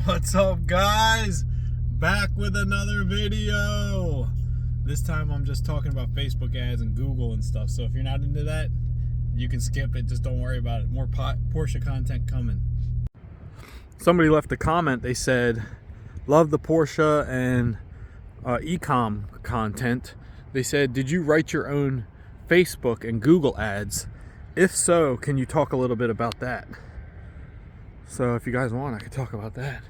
What's up, guys? Back with another video. This time I'm just talking about Facebook ads and Google and stuff. So if you're not into that, you can skip it. Just don't worry about it. More Porsche content coming. Somebody left a comment. They said, love the Porsche and e-com content. They said, did you write your own Facebook and Google ads? If so, can you talk a little bit about that? So if you guys want, I could talk about that.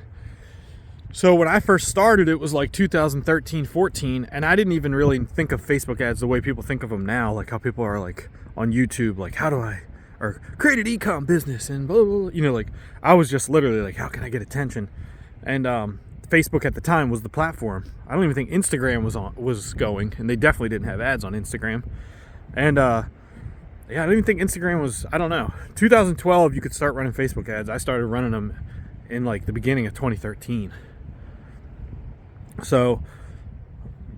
So when I first started, it was like 2013, 14, and I didn't even really think of Facebook ads the way people think of them now, like how people are like on YouTube, like how do I, or create an e-com business and blah, blah, blah. You know, like I was just literally like, how can I get attention? And Facebook at the time was the platform. I don't even think Instagram was going, and they definitely didn't have ads on Instagram. And yeah, I don't even think Instagram was, I don't know. 2012, you could start running Facebook ads. I started running them in like the beginning of 2013. So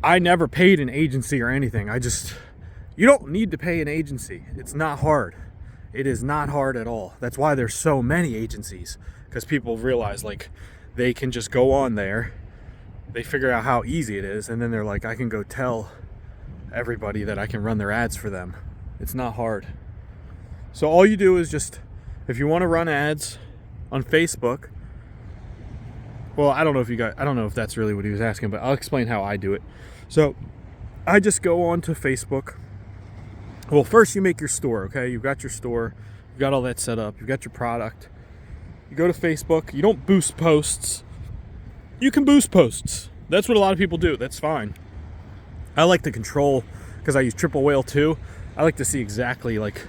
I never paid an agency or anything. You don't need to pay an agency. It's not hard. It is not hard at all. That's why there's so many agencies, because people realize like they can just go on there, they figure out how easy it is, and then they're like, I can go tell everybody that I can run their ads for them. It's not hard. So all you do is just, if you want to run ads on Facebook, well, I don't know if that's really what he was asking, but I'll explain how I do it. So I just go on to Facebook. Well, first you make your store, okay? You've got your store, you've got all that set up, you've got your product. You go to Facebook, you don't boost posts. You can boost posts. That's what a lot of people do. That's fine. I like to control, because I use Triple Whale too. I like to see exactly like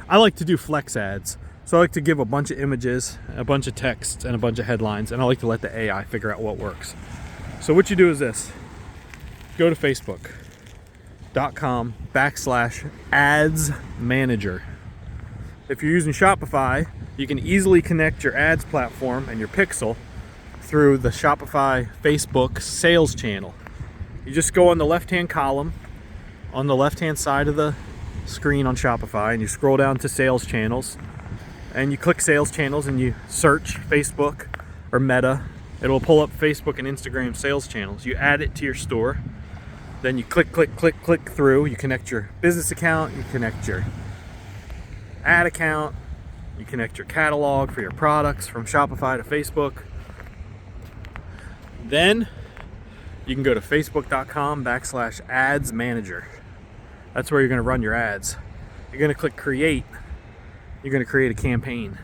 I like to do flex ads. So I like to give a bunch of images, a bunch of text, and a bunch of headlines, and I like to let the AI figure out what works. So what you do is this. Go to facebook.com/ads manager. If you're using Shopify, you can easily connect your ads platform and your pixel through the Shopify Facebook sales channel. You just go on the left-hand column on the left-hand side of the screen on Shopify, and you scroll down to sales channels, and you click sales channels and you search Facebook or Meta. It'll pull up Facebook and Instagram sales channels. You add it to your store, then you click through. You connect your business account, you connect your ad account, you connect your catalog for your products from Shopify to Facebook. Then you can go to facebook.com/ads manager. That's where you're going to run your ads. You're going to click create. You're going to create a campaign.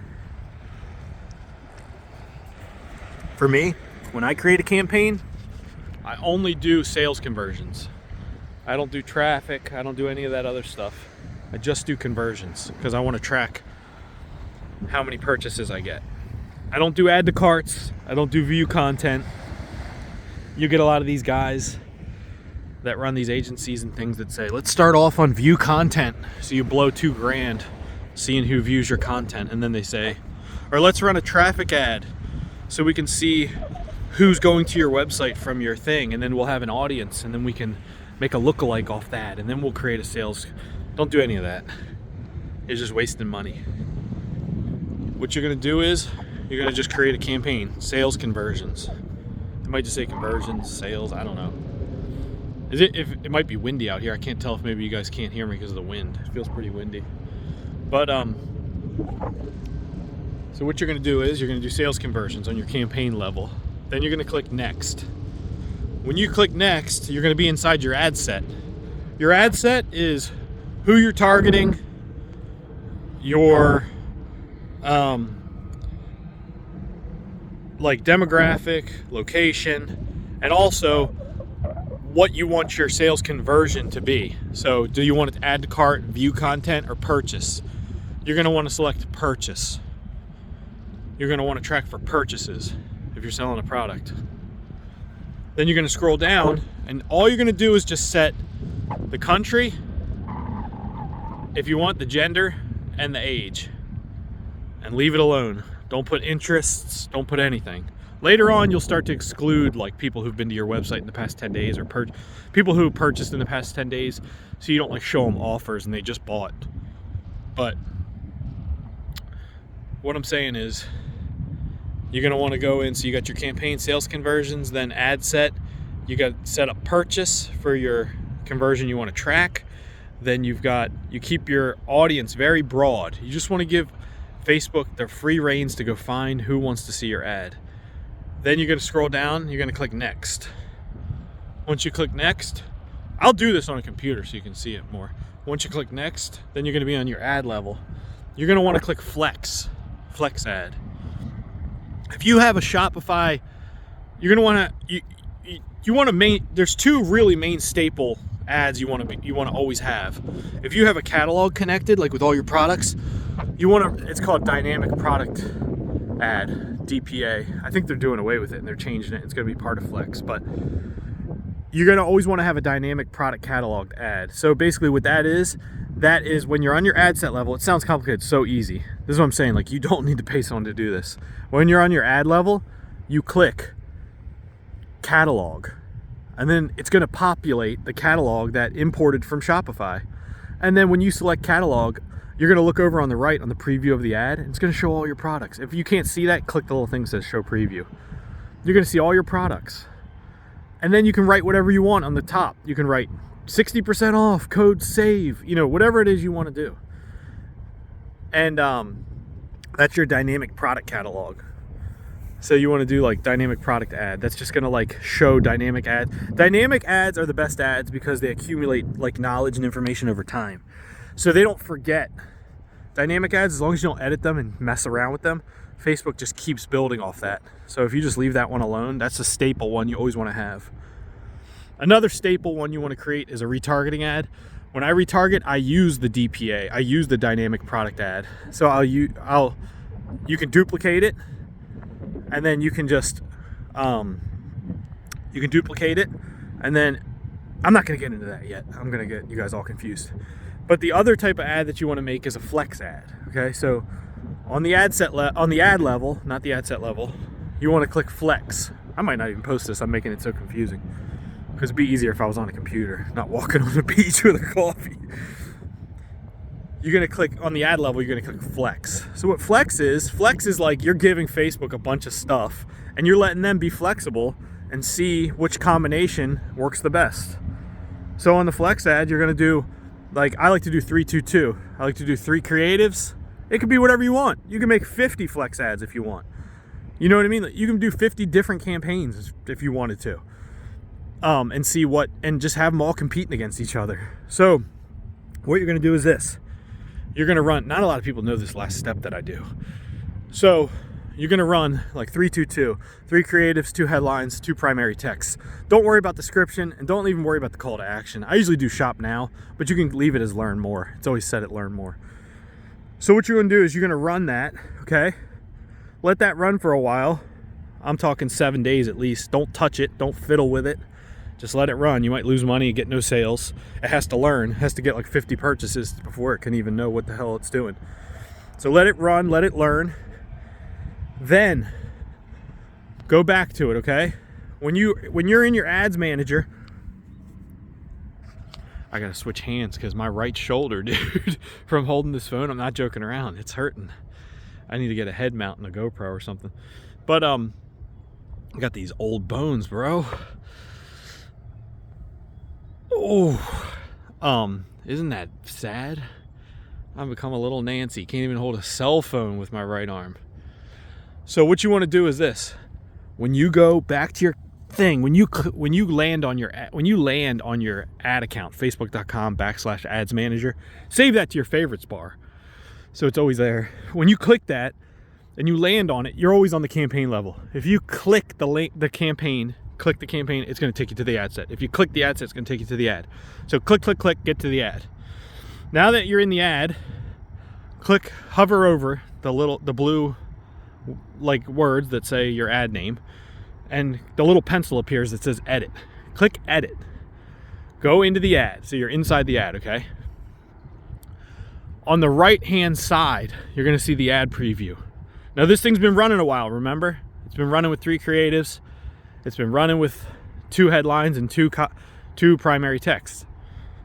For me, when I create a campaign, I only do sales conversions. I don't do traffic. I don't do any of that other stuff. I just do conversions because I want to track how many purchases I get. I don't do add to carts. I don't do view content. You get a lot of these guys that run these agencies and things that say, let's start off on view content. So you blow $2,000 seeing who views your content. And then they say, or let's run a traffic ad so we can see who's going to your website from your thing. And then we'll have an audience, and then we can make a lookalike off that. And then we'll create a sales. Don't do any of that. It's just wasting money. What you're going to do is you're going to just create a campaign, sales conversions. It might just say conversions, sales, I don't know. It might be windy out here. I can't tell if maybe you guys can't hear me because of the wind. It feels pretty windy. But so what you're going to do is you're going to do sales conversions on your campaign level. Then you're going to click next. When you click next, you're going to be inside your ad set. Your ad set is who you're targeting, your like demographic, location, and also what you want your sales conversion to be. So do you want it to add to cart, view content, or purchase? You're going to want to select purchase. You're going to want to track for purchases if you're selling a product. Then you're going to scroll down, and all you're going to do is just set the country, if you want, the gender, and the age, and leave it alone. Don't put interests, don't put anything. Later on, you'll start to exclude like people who've been to your website in the past 10 days or people who purchased in the past 10 days, so you don't like show them offers and they just bought. But what I'm saying is You're going to want to go in, so you got your campaign sales conversions, then ad set. You got set up purchase for your conversion you want to track. Then you keep your audience very broad. You just want to give Facebook the free reins to go find who wants to see your ad. Then you're going to scroll down, you're going to click next. Once you click next, I'll do this on a computer so you can see it more. Once you click next, then you're going to be on your ad level. You're going to want to click flex ad. If you have a Shopify, you're going to want to you want to there's two really main staple ads you want to always have. If you have a catalog connected, like with all your products, it's called dynamic product ad, DPA. I think they're doing away with it and they're changing it. It's going to be part of Flex, but you're going to always want to have a dynamic product catalog ad. So basically what that is when you're on your ad set level. It sounds complicated, so easy. This is what I'm saying, like, you don't need to pay someone to do this. When you're on your ad level, you click catalog, and then it's going to populate the catalog that imported from Shopify. And then when you select catalog, you're going to look over on the right on the preview of the ad, and it's going to show all your products. If you can't see that, click the little thing that says show preview. You're going to see all your products. And then you can write whatever you want on the top. You can write 60% off, code SAVE, whatever it is you want to do. And that's your dynamic product catalog. So you want to do like dynamic product ad. That's just going to like show dynamic ads. Dynamic ads are the best ads because they accumulate like knowledge and information over time. So they don't forget. Dynamic ads, as long as you don't edit them and mess around with them, Facebook just keeps building off that. So if you just leave that one alone, that's a staple one you always want to have. Another staple one you want to create is a retargeting ad. When I retarget, I use the DPA. I use the dynamic product ad. So you can duplicate it, and then you can just duplicate it, and then I'm not going to get into that yet. I'm going to get you guys all confused. But the other type of ad that you want to make is a flex ad. Okay, so on the ad level, not the ad set level, you want to click flex. I might not even post this. I'm making it so confusing because it'd be easier if I was on a computer, not walking on the beach with a coffee. You're going to click on the ad level. You're going to click flex. So what flex is like you're giving Facebook a bunch of stuff and you're letting them be flexible and see which combination works the best. So on the flex ad, you're going to do, like, I like to do 3-2-2. I like to do 3 creatives. It could be whatever you want. You can make 50 flex ads if you want. You know what I mean? You can do 50 different campaigns if you wanted to. And see and just have them all competing against each other. So what you're going to do is this. You're going to run, not a lot of people know this last step that I do. So you're going to run like 3-2-2, 3 creatives, 2 headlines, 2 primary texts. Don't worry about description and don't even worry about the call to action. I usually do shop now, but you can leave it as learn more. It's always set at learn more. So what you're going to do is you're going to run that, okay? Let that run for a while. I'm talking 7 days at least. Don't touch it. Don't fiddle with it. Just let it run. You might lose money and get no sales. It has to learn. It has to get like 50 purchases before it can even know what the hell it's doing. So let it run, let it learn. Then go back to it, okay? When you're in your ads manager, I gotta switch hands because my right shoulder, dude, from holding this phone, I'm not joking around. It's hurting. I need to get a head mount and a GoPro or something. But I got these old bones, bro. Oh, isn't that sad? I've become a little Nancy. Can't even hold a cell phone with my right arm. So what you want to do is this: when you go back to your thing, when you land on your ad account, facebook.com/ads manager, save that to your favorites bar, so it's always there. When you click that and you land on it, you're always on the campaign level. If you click click the campaign, it's going to take you to the ad set. If you click the ad set, it's going to take you to the ad. So click, get to the ad. Now that you're in the ad, hover over the blue like words that say your ad name, and the little pencil appears that says edit. Click edit. Go into the ad. So you're inside the ad, okay? On the right hand side, you're going to see the ad preview. Now this thing's been running a while, remember? It's been running with 3 creatives. It's been running with 2 headlines and 2 primary texts.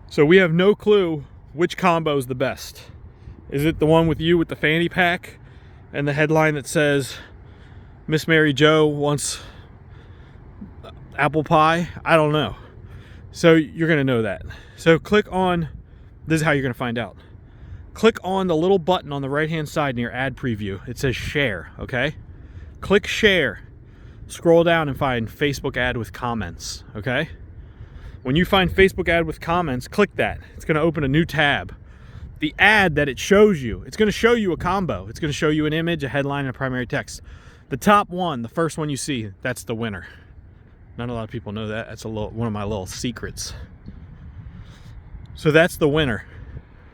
So we have no clue which combo is the best. Is it the one with you with the fanny pack and the headline that says Miss Mary Joe wants apple pie. I don't know. So you're going to know that. So click on, this is how you're going to find out. Click on the little button on the right hand side near ad preview. It says share, okay? Click share. Scroll down and find Facebook ad with comments, okay? When you find Facebook ad with comments, click that. It's going to open a new tab. The ad that it shows you, it's going to show you a combo. It's going to show you an image, a headline, and a primary text. The top one, the first one you see, that's the winner. Not a lot of people know that. That's one of my little secrets. So that's the winner.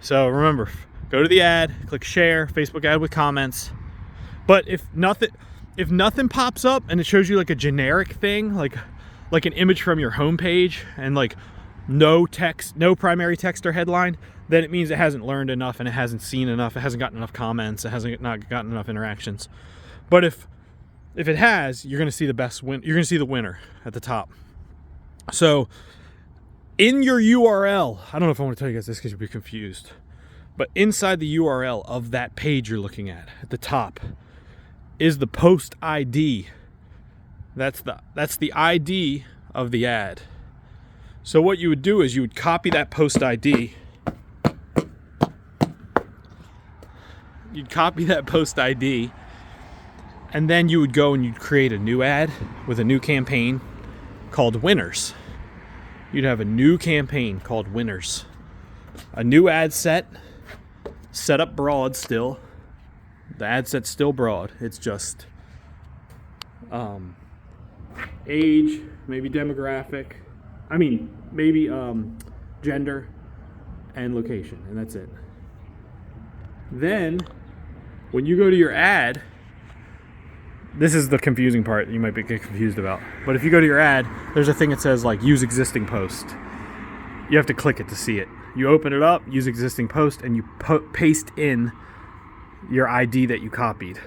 So remember, go to the ad, click share, Facebook ad with comments. But if nothing pops up and it shows you like a generic thing, like an image from your homepage and like no text, no primary text or headline, then it means it hasn't learned enough and it hasn't seen enough, it hasn't gotten enough comments, it hasn't not gotten enough interactions. But if it has, you're going to see the best win. You're going to see the winner at the top. So in your URL, I don't know if I want to tell you guys this because you'll be confused, but inside the URL of that page you're looking at the top is the post ID. That's the ID of the ad. So what you would do is you would copy that post ID. You'd copy that post ID, and then you would go and you'd create a new ad with a new campaign called Winners. You'd have a new campaign called Winners. A new ad set up broad still. The ad set's still broad. It's just age, maybe demographic. Maybe gender and location, and that's it. Then, when you go to your ad, this is the confusing part that you might get confused about. But if you go to your ad, there's a thing that says like use existing post. You have to click it to see it. You open it up, use existing post, and you paste in your ID that you copied.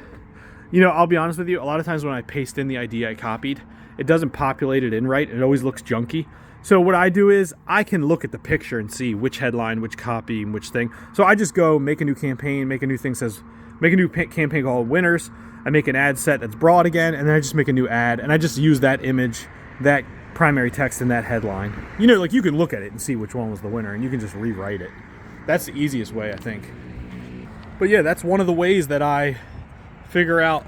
You know, I'll be honest with you, a lot of times when I paste in the ID I copied, it doesn't populate it in right. It always looks junky. So what I do is I can look at the picture and see which headline, which copy, and which thing. So I just go make a new campaign, make a new campaign called Winners. I make an ad set that's broad again, and then I just make a new ad, and I just use that image, that primary text, and that headline. You know, like you can look at it and see which one was the winner, and you can just rewrite it. That's the easiest way, I think. But yeah, that's one of the ways that I figure out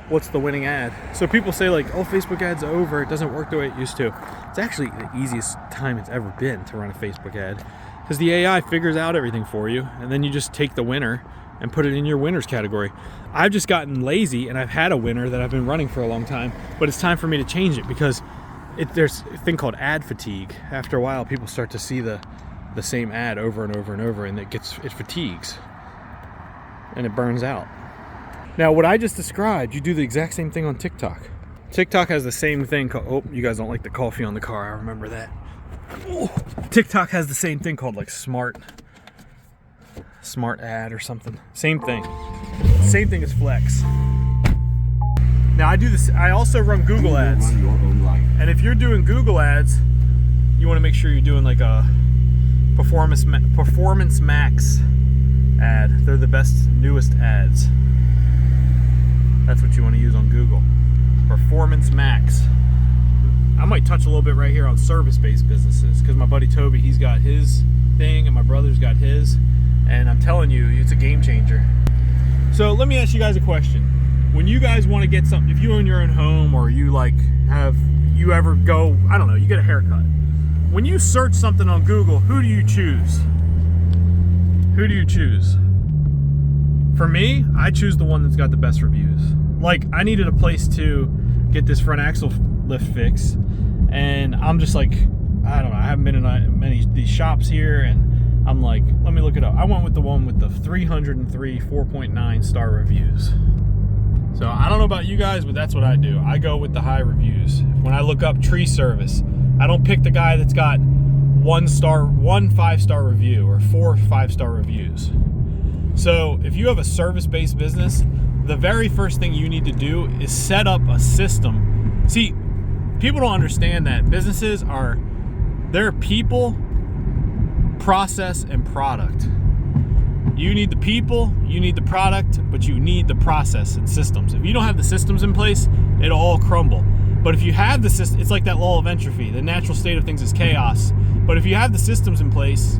what's the winning ad. So people say like, oh, Facebook ad's over, it doesn't work the way it used to. It's actually the easiest time it's ever been to run a Facebook ad, because the AI figures out everything for you, and then you just take the winner and put it in your winners category. I've just gotten lazy, and I've had a winner that I've been running for a long time, but it's time for me to change it because there's a thing called ad fatigue. After a while, people start to see the same ad over and over and over, and it fatigues and it burns out. Now, what I just described, you do the exact same thing on TikTok. TikTok has the same thing called, oh, you guys don't like the coffee on the car, I remember that. Oh, TikTok has the same thing called like smart ad or something. Same thing as Flex. Now I do this, I also run Google ads. And if you're doing Google ads, you want to make sure you're doing like a Performance Max ad. They're the best, newest ads. That's what you want to use on Google. Performance Max. I might touch a little bit right here on service-based businesses, because my buddy Toby, he's got his thing and my brother's got his, and I'm telling you, it's a game changer. So let me ask you guys a question. When you guys want to get something, if you own your own home, or you you ever go, I don't know, you get a haircut. When you search something on Google, who do you choose? Who do you choose? For me, I choose the one that's got the best reviews. Like, I needed a place to get this front axle lift fixed, and I'm just like, I don't know, I haven't been in many of these shops here, and I'm like, let me look it up. I went with the one with the 303 4.9 star reviews. So I don't know about you guys, but that's what I do. I go with the high reviews. When I look up tree service, I don't pick the guy that's got one 5-star review or 4 5-star reviews. So if you have a service-based business, the very first thing you need to do is set up a system. See, people don't understand that businesses they're people, process, and product. You need the people, you need the product, but you need the process and systems. If you don't have the systems in place, it'll all crumble. But if you have the system, it's like that law of entropy. The natural state of things is chaos. But if you have the systems in place,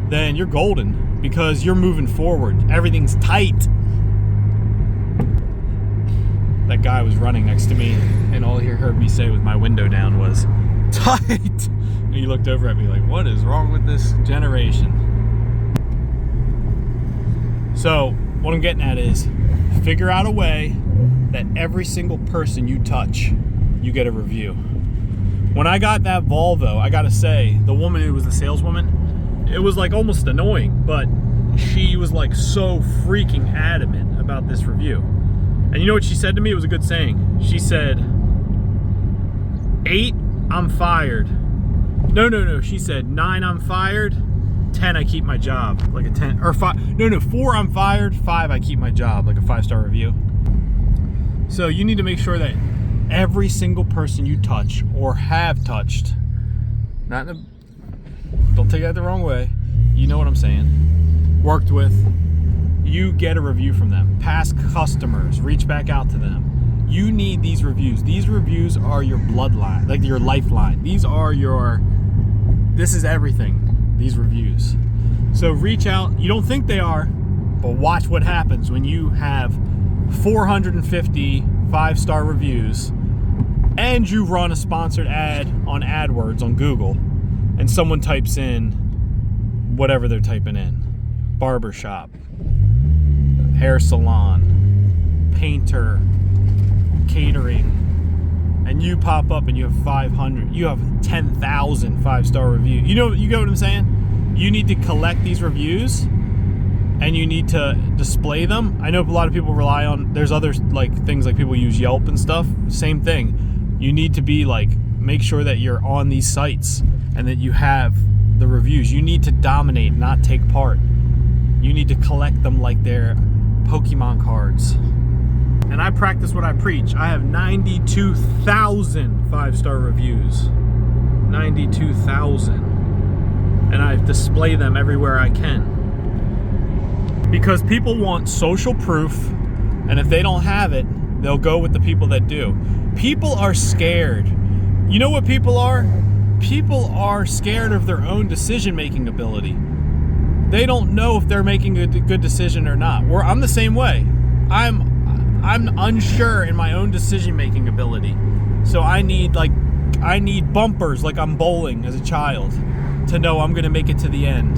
then you're golden because you're moving forward. Everything's tight. That guy was running next to me, and all he heard me say with my window down was, tight! And he looked over at me like, what is wrong with this generation? So, what I'm getting at is, figure out a way that every single person you touch, you get a review. When I got that Volvo, I gotta say, the woman who was the saleswoman, it was like almost annoying, but she was like so freaking adamant about this review. And you know what she said to me? It was a good saying. She said, 8, I'm fired. No. She said, 9, I'm fired. 10, I keep my job. Like a 10, or 5. No, 4, I'm fired. 5, I keep my job. Like a 5-star review. So you need to make sure that every single person you touch or have touched, don't take that the wrong way. You know what I'm saying. Worked with. You get a review from them. Past customers, reach back out to them. You need these reviews. These reviews are your bloodline, like your lifeline. This is everything, these reviews. So reach out. You don't think they are, but watch what happens when you have 450 5-star reviews and you run a sponsored ad on AdWords on Google and someone types in whatever they're typing in. Barbershop, hair salon, painter, catering, and you pop up and you have 500, you have 10,000 5-star reviews. You get what I'm saying? You need to collect these reviews and you need to display them. I know a lot of people rely on, there's other like things like people use Yelp and stuff. Same thing. You need to be like, make sure that you're on these sites and that you have the reviews. You need to dominate, not take part. You need to collect them like they're Pokemon cards. And I practice what I preach. I have 92,000 5-star reviews. 92,000. And I display them everywhere I can. Because people want social proof, and if they don't have it, they'll go with the people that do. People are scared. You know what people are? People are scared of their own decision-making ability. They don't know if they're making a good decision or not. I'm the same way. I'm unsure in my own decision-making ability. So I need bumpers like I'm bowling as a child to know I'm going to make it to the end.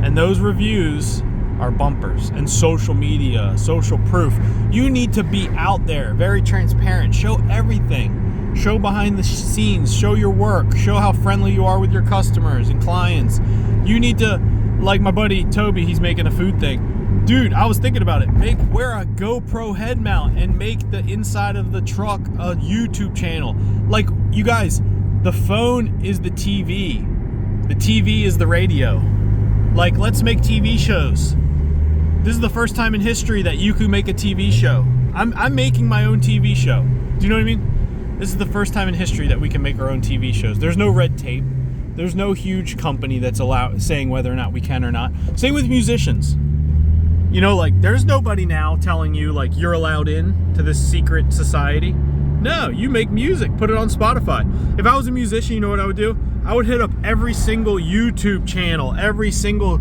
And those reviews are bumpers. And social media, social proof. You need to be out there, very transparent. Show everything. Show behind the scenes. Show your work. Show how friendly you are with your customers and clients. You need to, like my buddy Toby, he's making a food thing. Dude, I was thinking about it. Wear a GoPro head mount and make the inside of the truck a YouTube channel. Like, you guys, the phone is the TV. The TV is the radio. Like, let's make TV shows. This is the first time in history that you could make a TV show. I'm making my own TV show. Do you know what I mean? This is the first time in history that we can make our own TV shows. There's no red tape. There's no huge company that's saying whether or not we can or not. Same with musicians. You know, like, there's nobody now telling you, like, you're allowed in to this secret society. No, you make music, put it on Spotify. If I was a musician, you know what I would do? I would hit up every single YouTube channel, every single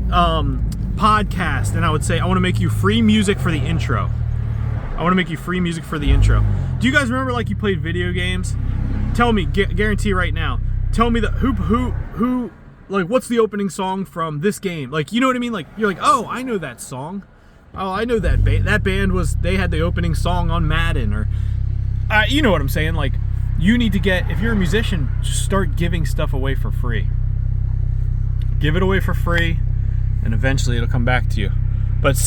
podcast, and I would say, I want to make you free music for the intro. I want to make you free music for the intro. Do you guys remember, like, you played video games? Tell me, guarantee right now, tell me who like, what's the opening song from this game? Like, you know what I mean? Like, you're like, oh, I know that song. Oh, I know that band. That band they had the opening song on Madden, or, you know what I'm saying? Like, you need to if you're a musician, just start giving stuff away for free. Give it away for free, and eventually it'll come back to you. But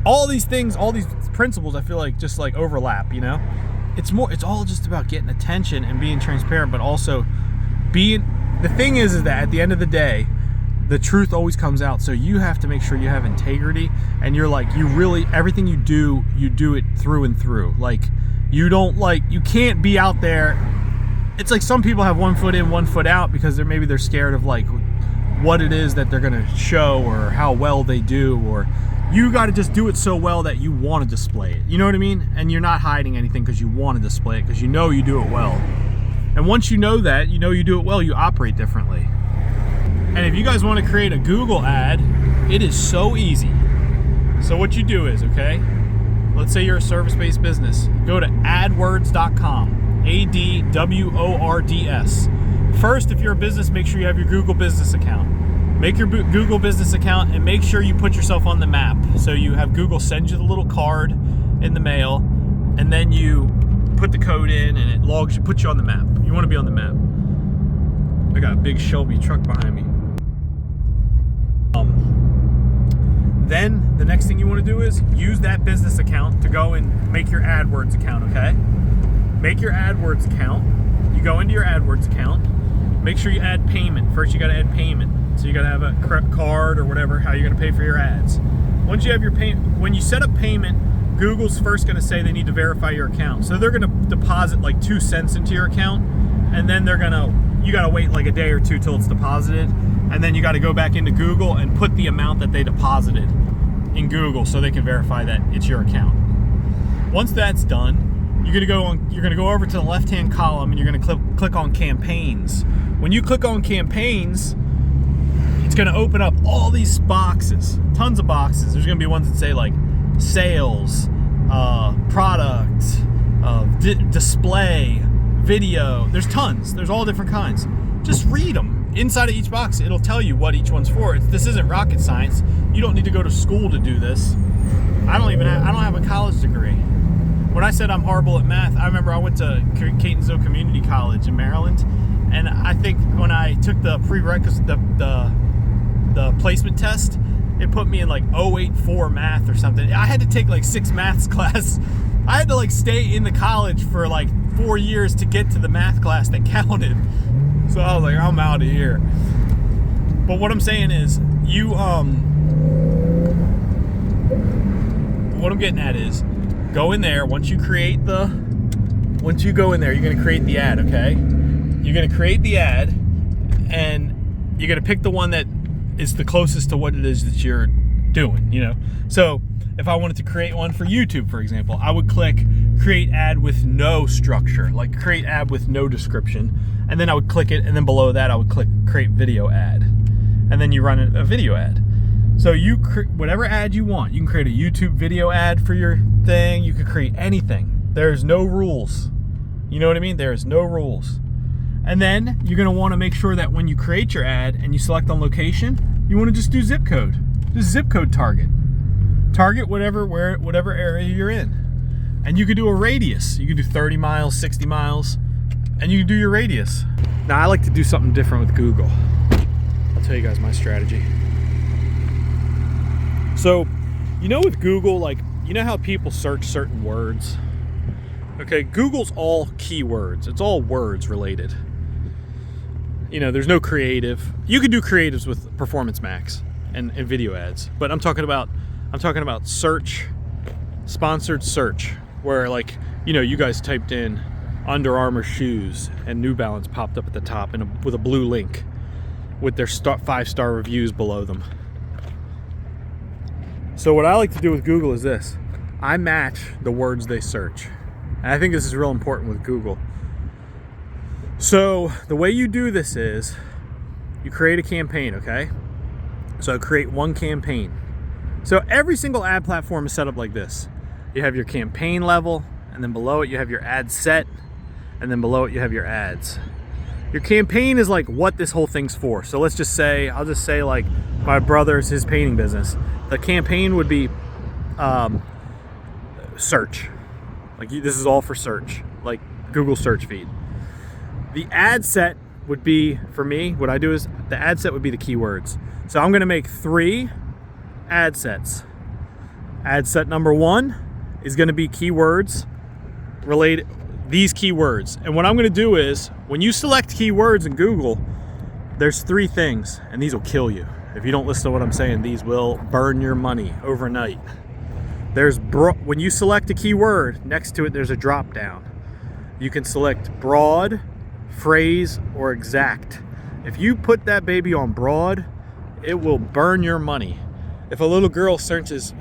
all these things, all these principles, I feel like just like overlap, you know? It's all just about getting attention and being transparent, but also the thing is that at the end of the day, the truth always comes out. So you have to make sure you have integrity, and you're like, everything you do it through and through. Like, you can't be out there. It's like some people have one foot in, one foot out because they're scared of, like, what it is that they're gonna show or how well they do, or you got to just do it so well that you want to display it. You know what I mean? And you're not hiding anything because you want to display it, because you know you do it well. And once you know that, you know you do it well, you operate differently. And if you guys want to create a Google ad, it is so easy. So what you do is, okay, let's say you're a service-based business. Go to adwords.com, ADWORDS. First, if you're a business, make sure you have your Google business account. Make your Google business account and make sure you put yourself on the map. So you have Google send you the little card in the mail, and then you put the code in and it logs you, puts you on the map. You want to be on the map. I got a big Shelby truck behind me. Then the next thing you want to do is use that business account to go and make your AdWords account, okay? Make your AdWords account. You go into your AdWords account. Make sure you add payment. First, you got to add payment. So you got to have a card or whatever, how you're going to pay for your ads. Once you have your payment, when you set up payment, Google's first going to say they need to verify your account. So they're going to deposit like 2 cents into your account, and then you got to wait like a day or two till it's deposited, and then you got to go back into Google and put the amount that they deposited in Google so they can verify that it's your account. Once that's done, you're going to go over to the left-hand column and you're going to click on campaigns. When you click on campaigns, it's going to open up all these boxes, tons of boxes. There's going to be ones that say like sales, product, display, video. There's tons. There's all different kinds. Just read them. Inside of each box, it'll tell you what each one's for. This isn't rocket science. You don't need to go to school to do this. I don't have a college degree. When I said I'm horrible at math, I remember I went to Catonsville Community College in Maryland, and I think when I took the prerequisite, the placement test, it put me in like 084 math or something. I had to take like 6 maths class. I had to like stay in the college for like 4 years to get to the math class that counted. So I was like, I'm out of here. But what I'm saying is, what I'm getting at is, go in there. Once you go in there, you're going to create the ad, okay? You're going to create the ad, and you're going to pick the one that is the closest to what it is that you're doing, you know? So if I wanted to create one for YouTube, for example, I would click create ad with no structure, like create ad with no description, and then I would click it, and then below that I would click create video ad, and then you run a video ad. So whatever ad you want, you can create a YouTube video ad for your thing. You can create anything. There's no rules. You know what I mean? There's no rules. And then you're gonna wanna make sure that when you create your ad and you select on location, you wanna just do zip code. Just zip code target. Target whatever area you're in. And you could do a radius. You could do 30 miles, 60 miles, and you can do your radius. Now I like to do something different with Google. I'll tell you guys my strategy. So, you know with Google, like, you know how people search certain words? Okay, Google's all keywords. It's all words related. You know, there's no creative. You can do creatives with Performance Max and video ads, but I'm talking about search, sponsored search, where, like, you know, you guys typed in Under Armour shoes and New Balance popped up at the top with a blue link with their 5-star reviews below them. So what I like to do with Google is this. I match the words they search. And I think this is real important with Google. So the way you do this is you create a campaign, okay? So create one campaign. So every single ad platform is set up like this. You have your campaign level, and then below it you have your ad set, and then below it you have your ads. Your campaign is like what this whole thing's for. So let's just say, I'll just say like my brother's, his painting business. The campaign would be search. Like this is all for search, like Google search feed. The ad set would be, for me, what I do is the ad set would be the keywords. So I'm gonna make 3 ad sets. Ad set number 1 is gonna be keywords related, these keywords. And what I'm gonna do is, when you select keywords in Google, there's 3 things, and these will kill you. If you don't listen to what I'm saying, these will burn your money overnight. When you select a keyword, next to it there's a drop down. You can select broad, phrase, or exact. If you put that baby on broad, it will burn your money. If a little girl searches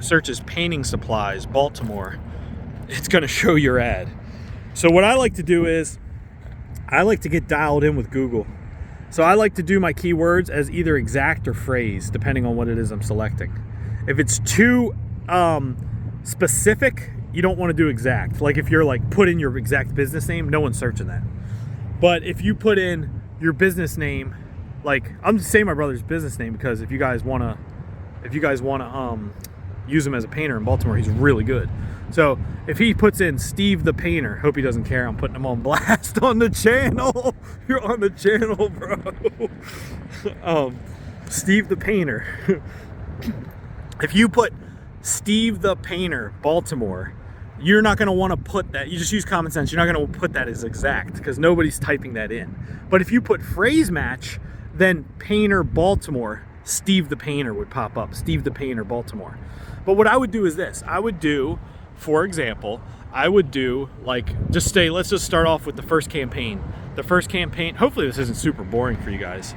painting supplies, Baltimore, it's gonna show your ad. So what I like to do is, I like to get dialed in with Google. So I like to do my keywords as either exact or phrase, depending on what it is I'm selecting. If it's too specific, you don't want to do exact. Like if you're like, put in your exact business name, no one's searching that. But if you put in your business name, like I'm just saying my brother's business name because if you guys wanna use him as a painter in Baltimore, he's really good. So if he puts in Steve the Painter, hope he doesn't care, I'm putting him on blast on the channel. You're on the channel, bro. Steve the Painter. If you put Steve the Painter, Baltimore, you're not gonna wanna put that, you just use common sense, you're not gonna put that as exact because nobody's typing that in. But if you put phrase match, then Painter, Baltimore, Steve the Painter would pop up. Steve the Painter, Baltimore. But what I would do is this. I would do, for example, I would do like, let's just start off with the first campaign. The first campaign, hopefully this isn't super boring for you guys.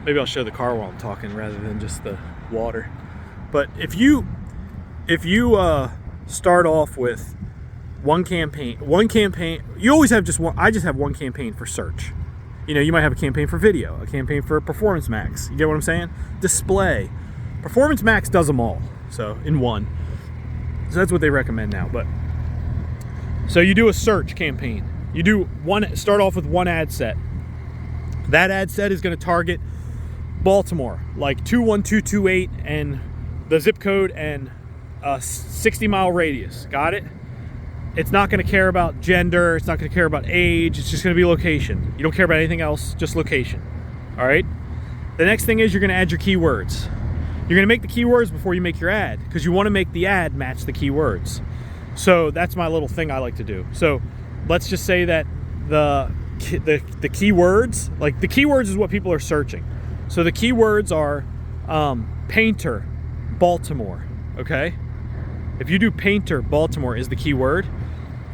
Maybe I'll show the car while I'm talking rather than just the water. But if you start off with one campaign, you always have just one. I just have one campaign for search. You know, you might have a campaign for video, a campaign for Performance Max. You get what I'm saying? Display. Performance Max does them all, so in one. So that's what they recommend now. But so you do a search campaign. You do start off with one ad set. That ad set is going to target Baltimore, like 21228 and the zip code and a 60-mile radius. Got it? It's not going to care about gender. It's not going to care about age. It's just going to be location. You don't care about anything else, just location. All right? The next thing is you're going to add your keywords. You're going to make the keywords before you make your ad because you want to make the ad match the keywords. So that's my little thing I like to do. So let's just say that the keywords, like the keywords is what people are searching. So the keywords are painter, Baltimore, okay? If you do painter, Baltimore is the keyword.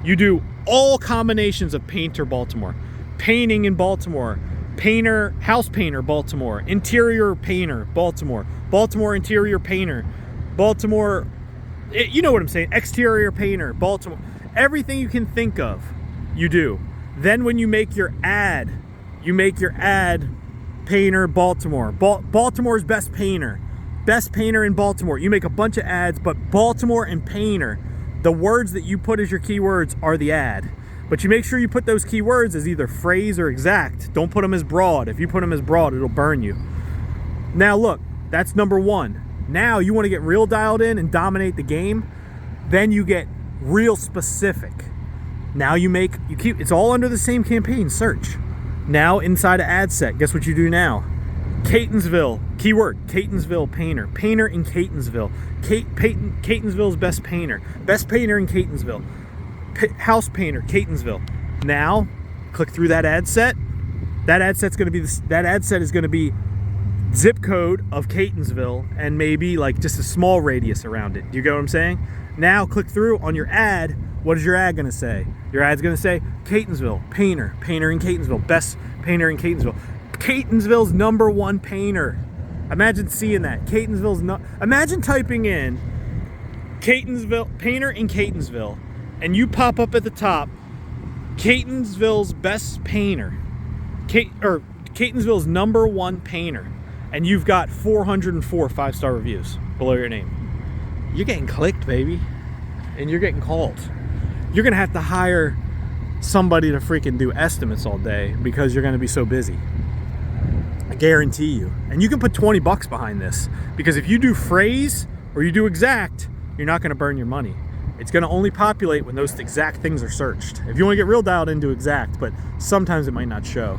You do all combinations of painter, Baltimore. Painting in Baltimore. Painter, house painter, Baltimore. Interior painter, Baltimore. Baltimore interior painter. Baltimore, you know what I'm saying. Exterior painter, Baltimore. Everything you can think of, you do. Then when you make your ad, painter, Baltimore. Baltimore's best painter. Best painter in Baltimore. You make a bunch of ads, but Baltimore and painter, the words that you put as your keywords are the ad. But you make sure you put those keywords as either phrase or exact. Don't put them as broad. If you put them as broad, it'll burn you. Now look, that's number one. Now you want to get real dialed in and dominate the game. Then you get real specific. Now it's all under the same campaign, search. Now inside of ad set, guess what you do now? Catonsville, keyword, Catonsville painter. Painter in Catonsville. Catonsville's best painter. Best painter in Catonsville. House painter, Catonsville. Now, click through that ad set. That ad set is going to be zip code of Catonsville and maybe like just a small radius around it. Do you get what I'm saying? Now, click through on your ad. What is your ad going to say? Your ad's going to say Catonsville, painter, painter in Catonsville, best painter in Catonsville. Catonsville's #1 painter. Imagine seeing that. Imagine typing in Catonsville, painter in Catonsville, and you pop up at the top, Catonsville's best painter. Catonsville's #1 painter. And you've got 404 5-star reviews below your name. You're getting clicked, baby. And you're getting called. You're going to have to hire somebody to freaking do estimates all day because you're going to be so busy. I guarantee you. And you can put 20 bucks behind this because if you do phrase or you do exact, you're not going to burn your money. It's going to only populate when those exact things are searched. If you want to get real dialed into exact, but sometimes it might not show.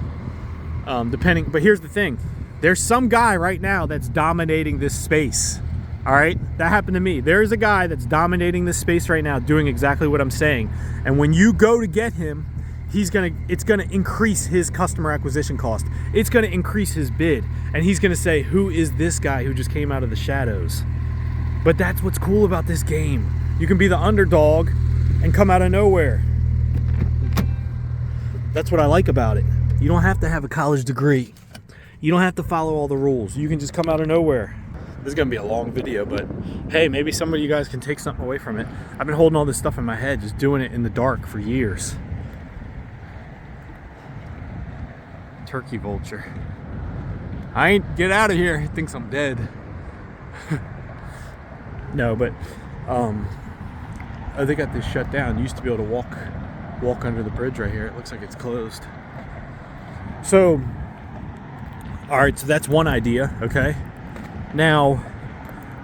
But here's the thing. There's some guy right now that's dominating this space. All right, that happened to me. There's a guy that's dominating this space right now doing exactly what I'm saying. And when you go to get him, it's gonna increase his customer acquisition cost. It's gonna increase his bid. And he's gonna say, who is this guy who just came out of the shadows? But that's what's cool about this game. You can be the underdog and come out of nowhere. That's what I like about it. You don't have to have a college degree. You don't have to follow all the rules. You can just come out of nowhere. This is gonna be a long video, but hey, maybe some of you guys can take something away from it. I've been holding all this stuff in my head, just doing it in the dark for years. Turkey vulture. Get out of here. He thinks I'm dead. No, but they got this shut down. You used to be able to walk under the bridge right here. It looks like it's closed. So, all right, so that's one idea, okay? Now,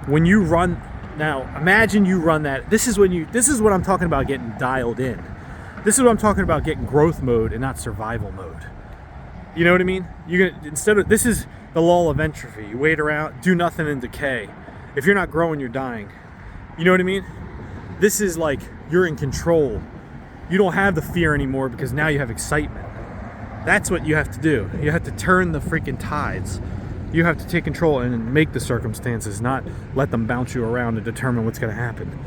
when you run, imagine you run that. This is what I'm talking about getting dialed in. This is what I'm talking about getting growth mode and not survival mode. You know what I mean? This is the law of entropy. You wait around, do nothing and decay. If you're not growing, you're dying. You know what I mean? This is like you're in control. You don't have the fear anymore because now you have excitement. That's what you have to do. You have to turn the freaking tides. You have to take control and make the circumstances, not let them bounce you around to determine what's going to happen.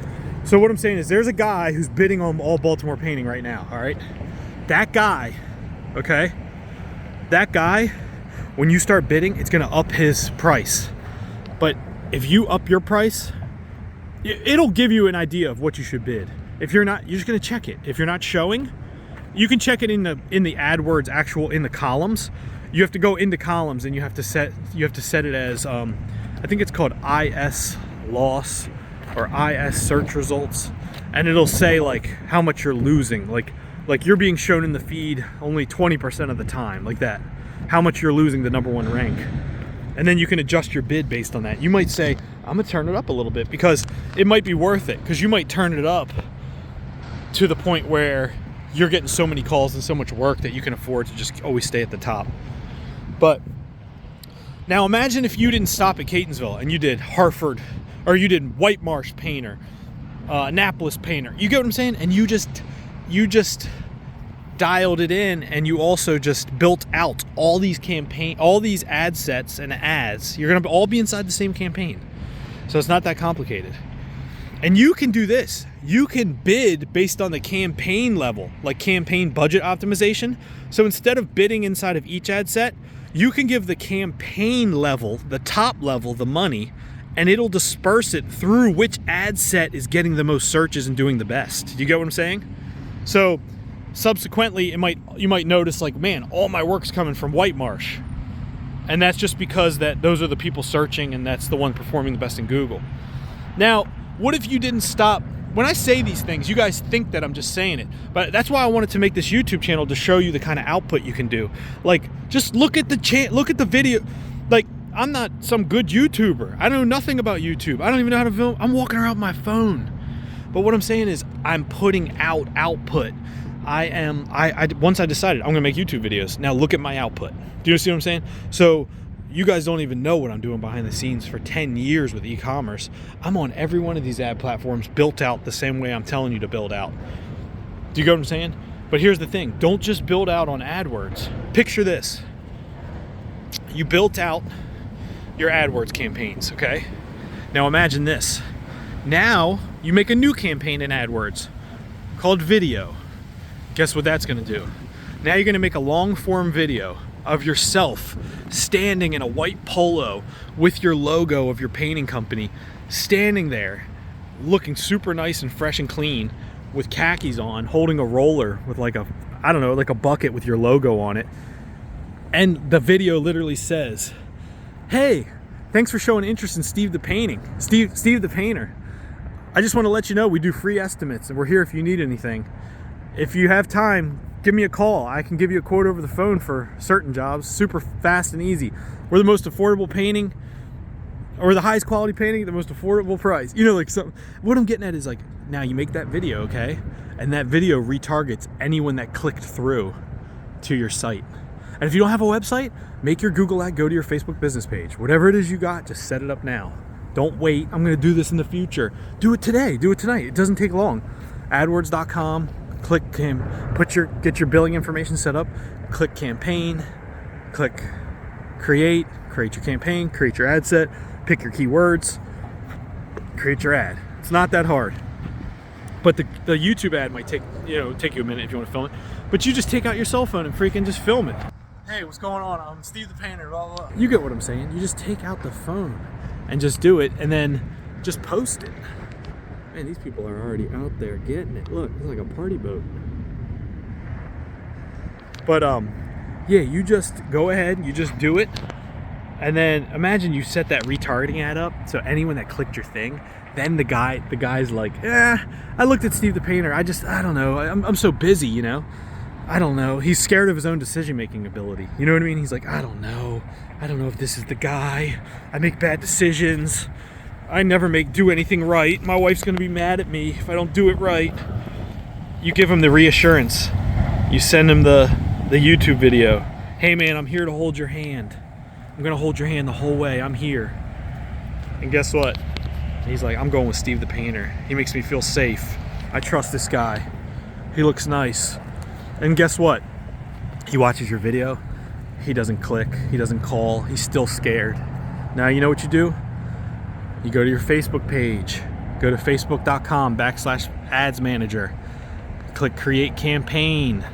So what I'm saying is there's a guy who's bidding on all Baltimore painting right now, all right? That guy, okay? That guy, when you start bidding, it's going to up his price. But if you up your price, it'll give you an idea of what you should bid. If you're not, you're just going to check it. If you're not showing, you can check it in the AdWords in the columns. You have to go into columns and you have to set it as I think it's called IS loss or IS search results, and it'll say like how much you're losing, like you're being shown in the feed only 20% of the time, like that, how much you're losing the #1 rank. And then you can adjust your bid based on that. You might say, I'm gonna turn it up a little bit because it might be worth it, because you might turn it up to the point where you're getting so many calls and so much work that you can afford to just always stay at the top. But now imagine if you didn't stop at Catonsville and you did Hartford, or you did White Marsh Painter, Annapolis Painter. You get what I'm saying? And you just dialed it in, and you also just built out all these ad sets and ads. You're gonna all be inside the same campaign. So it's not that complicated. And you can do this. You can bid based on the campaign level, like campaign budget optimization. So instead of bidding inside of each ad set, you can give the campaign level, the top level, the money, and it'll disperse it through which ad set is getting the most searches and doing the best. Do you get what I'm saying? So subsequently, you might notice like, man, all my work's coming from White Marsh. And that's just because those are the people searching, and that's the one performing the best in Google. Now, what if you didn't stop? When I say these things, you guys think that I'm just saying it, but that's why I wanted to make this YouTube channel, to show you the kind of output you can do. Like, just look at the video. Like, I'm not some good YouTuber. I know nothing about YouTube. I don't even know how to film. I'm walking around with my phone. But what I'm saying is I'm putting out output. Once I decided I'm gonna make YouTube videos, now look at my output. Do you see what I'm saying? So you guys don't even know what I'm doing behind the scenes. For 10 years with e-commerce, I'm on every one of these ad platforms, built out the same way I'm telling you to build out. Do you get what I'm saying? But here's the thing, don't just build out on AdWords. Picture this. You built out your AdWords campaigns, okay? Now imagine this. Now you make a new campaign in AdWords called video. Guess what that's gonna do? Now you're gonna make a long form video of yourself standing in a white polo with your logo of your painting company, standing there looking super nice and fresh and clean with khakis on, holding a roller with like a bucket with your logo on it. And the video literally says, hey, thanks for showing interest in Steve the Painter. I just want to let you know we do free estimates, and we're here if you need anything. If you have time, give me a call. I can give you a quote over the phone for certain jobs, super fast and easy. We're the most affordable painting, or the highest quality painting at the most affordable price. You know, like, so what I'm getting at is like, now you make that video, okay? And that video retargets anyone that clicked through to your site. And if you don't have a website, make your Google ad go to your Facebook business page. Whatever it is you got, just set it up now. Don't wait, I'm gonna do this in the future. Do it today, do it tonight. It doesn't take long. AdWords.com. Get your billing information set up, click campaign, click create your campaign, create your ad set, pick your keywords, create your ad. It's not that hard. But the YouTube ad might take you a minute if you want to film it. But you just take out your cell phone and freaking just film it. Hey, what's going on? I'm Steve the Painter, blah, blah, blah. You get what I'm saying. You just take out the phone and just do it, and then just post it. Man, these people are already out there getting it. Look, it's like a party boat. But yeah, you just go ahead, you just do it. And then imagine you set that retargeting ad up, so anyone that clicked your thing, then the guy's like, I looked at Steve the Painter. I don't know. I'm so busy, you know. I don't know. He's scared of his own decision-making ability. You know what I mean? He's like, I don't know if this is the guy. I make bad decisions. I never do anything right. My wife's gonna be mad at me if I don't do it right. You give him the reassurance. You send him the YouTube video. Hey man, I'm here to hold your hand. I'm gonna hold your hand the whole way. I'm here. And guess what? He's like, I'm going with Steve the Painter. He makes me feel safe. I trust this guy. He looks nice. And guess what? He watches your video. He doesn't click. He doesn't call. He's still scared. Now you know what you do? You go to your Facebook page. Go to facebook.com/ads manager. Click create campaign.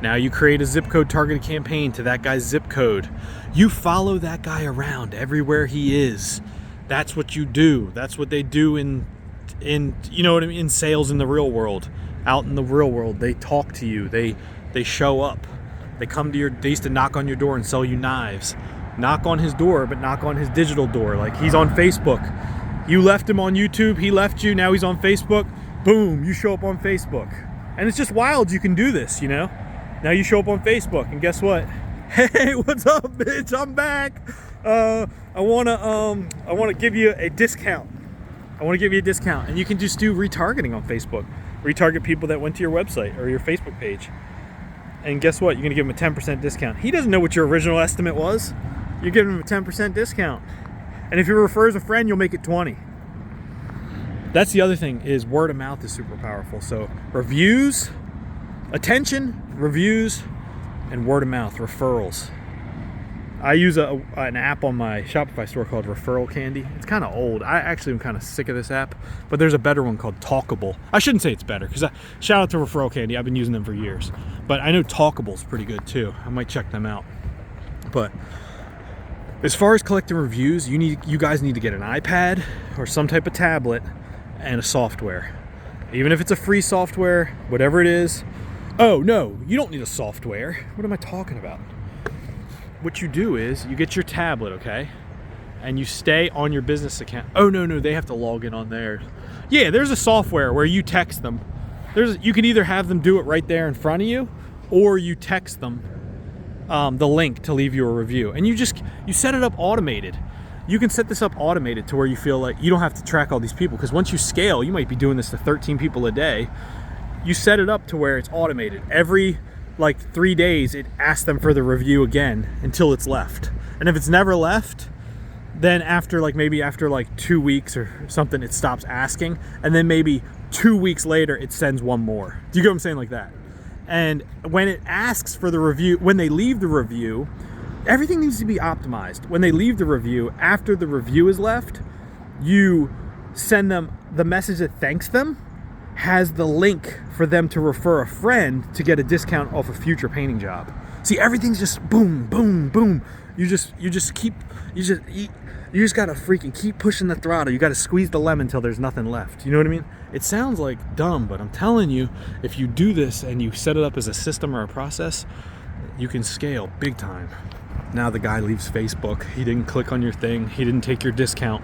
Now you create a zip code targeted campaign to that guy's zip code. You follow that guy around everywhere he is. That's what you do. That's what they do in you know what I mean, in sales in the real world. Out in the real world, they talk to you. They show up. They come to they used to knock on your door and sell you knives. Knock on his door, but knock on his digital door. Like, he's on Facebook. You left him on YouTube, he left you, now he's on Facebook. Boom, you show up on Facebook. And it's just wild you can do this, you know? Now you show up on Facebook, and guess what? Hey, what's up, bitch? I'm back. I wanna give you a discount. And you can just do retargeting on Facebook. Retarget people that went to your website or your Facebook page. And guess what? You're gonna give him a 10% discount. He doesn't know what your original estimate was. You're giving him a 10% discount. And if he refers a friend, you'll make it 20. That's the other thing, is word of mouth is super powerful. So reviews, attention, reviews, and word of mouth, referrals. I use an app on my Shopify store called Referral Candy. It's kind of old. I actually am kind of sick of this app, but there's a better one called Talkable. I shouldn't say it's better, because shout out to Referral Candy. I've been using them for years. But I know Talkable's pretty good too. I might check them out. But as far as collecting reviews, you guys need to get an iPad or some type of tablet and a software. Even if it's a free software, whatever it is. Oh no, you don't need a software. What am I talking about? What you do is you get your tablet, okay? And you stay on your business account. Oh no, they have to log in on theirs. Yeah, there's a software where you text them. You can either have them do it right there in front of you, or you text them the link to leave you a review. And you set it up automated. You can set this up automated to where you feel like you don't have to track all these people, because once you scale, you might be doing this to 13 people a day. You set it up to where it's automated. Every 3 days, it asks them for the review again until it's left. And if it's never left, then after maybe after 2 weeks or something, it stops asking. And then maybe 2 weeks later, it sends one more. Do you get what I'm saying? Like that. And when it asks for the review, when they leave the review, everything needs to be optimized. When they leave the review, after the review is left, you send them the message that thanks them, has the link for them to refer a friend to get a discount off a future painting job. See, everything's just boom, boom, boom. You just gotta freaking keep pushing the throttle. You gotta squeeze the lemon until there's nothing left. You know what I mean? It sounds like dumb, but I'm telling you, if you do this and you set it up as a system or a process, you can scale big time. Now the guy leaves Facebook. He didn't click on your thing. He didn't take your discount.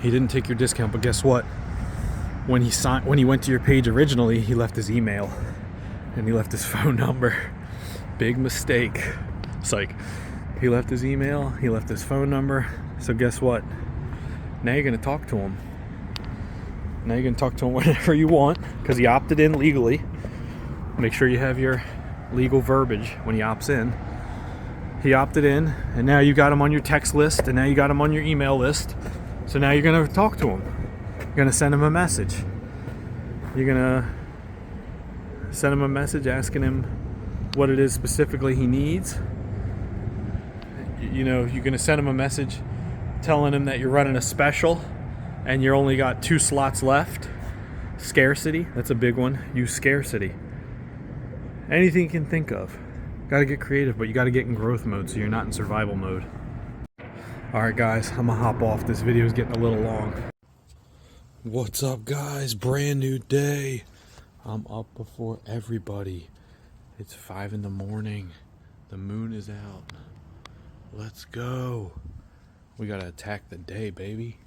But guess what? When he went to your page originally, he left his email and he left his phone number. Big mistake. It's like, he left his email, he left his phone number. So guess what? Now you're gonna talk to him. Whenever you want, because he opted in legally. Make sure you have your legal verbiage when he opts in. He opted in, and now you got him on your text list, and now you got him on your email list. So now you're gonna talk to him. You're gonna send him a message. You're gonna send him a message asking him what it is specifically he needs. You're gonna send him a message telling him that you're running a special and you only got 2 slots left. Scarcity, that's a big one. Use scarcity. Anything you can think of. Got to get creative, but you got to get in growth mode so you're not in survival mode. Alright guys, I'm gonna hop off. This video is getting a little long. What's up guys? Brand new day. I'm up before everybody. It's 5 in the morning. The moon is out. Let's go. We gotta attack the day, baby.